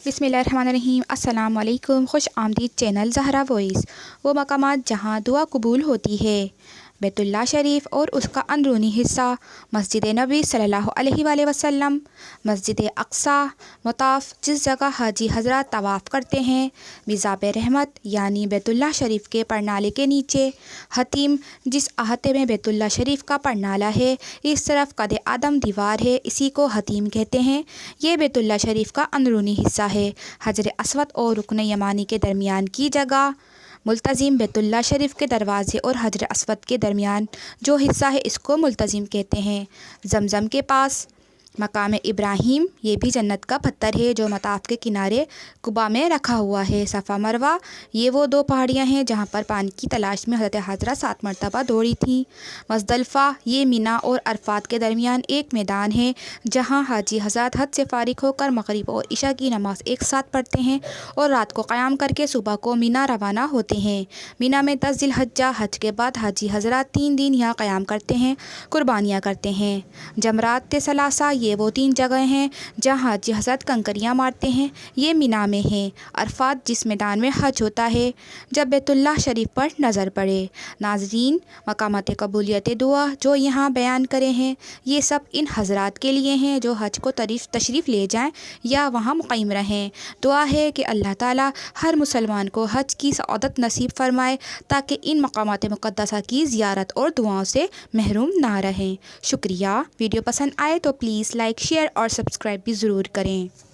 बिस्मिल्लाहिर्रहमानिर्रहीम। अस्सलाम वालेकुम। खुश आमदीद चैनल ज़हरा वॉइस। वो मकामात जहाँ दुआ कबूल होती है। बैतुल्लाह शरीफ और उसका अंदरूनी हिस्सा, मस्जिद नबी सल्लल्लाहु अलैहि वसल्लम, मस्जिद अक्सा, मताफ़ जिस जगह हाजी हज़रात तवाफ़ करते हैं, मिज़ाब रहमत यानी बैतुल्लाह शरीफ के परनाले के नीचे, हतीम जिस अहाते में बैतुल्लाह शरीफ का परनाला है, इस तरफ कद आदम दीवार है, इसी को हतीम कहते हैं। ये बैतुल्लाह शरीफ का अंदरूनी हिस्सा है। हजर अस्वद और रुकन यमानी के दरमियान की जगह, मुल्तज़िम बैतुल्लाह शरीफ के दरवाज़े और हजर अस्वद के दरमियान जो हिस्सा है, इसको मुल्तज़िम कहते हैं। ज़मज़म के पास मकाम इब्राहीम, ये भी जन्नत का पत्थर है जो मताफ़ के किनारे कुबा में रखा हुआ है। सफ़ा मरवा, ये वो दो पहाड़ियाँ हैं जहाँ पर पानी की तलाश में हज़रत हाजरा 7 मरतबा दौड़ी थी। मुज़दलिफ़ा, ये मिना और अरफात के दरमियान एक मैदान है जहाँ हाजी हज़रात हज से फ़ारिग होकर मगरिब और इशा की नमाज़ एक साथ पढ़ते हैं और रात को क़याम करके सुबह को मिना रवाना होते हैं। मिना में 10 ज़िलहज्जा हज के बाद हाजी हज़रात 3 दिन यहाँ क़याम करते हैं, कुर्बानियाँ करते हैं। जमरात सलासा, ये वो 3 जगह हैं जहाँ हाजी हज़रत कंकरियाँ मारते हैं, ये मिना में हैं। अरफात जिस मैदान में हज होता है, जब बैतुल्लाह शरीफ पर नज़र पड़े। नाज़रीन, मकामात कबूलियत दुआ जो यहाँ बयान करे हैं, ये सब इन हज़रात के लिए हैं जो हज को तशरीफ़ ले जाएं या वहाँ मुक़ीम रहें। दुआ है कि अल्लाह ताला हर मुसलमान को हज की सआदत नसीब फ़रमाए ताकि इन मकामात मुक़द्दसा की ज़ियारत और दुआओं से महरूम ना रहें। शुक्रिया। वीडियो पसंद आए तो प्लीज़ लाइक, शेयर और सब्सक्राइब भी ज़रूर करें।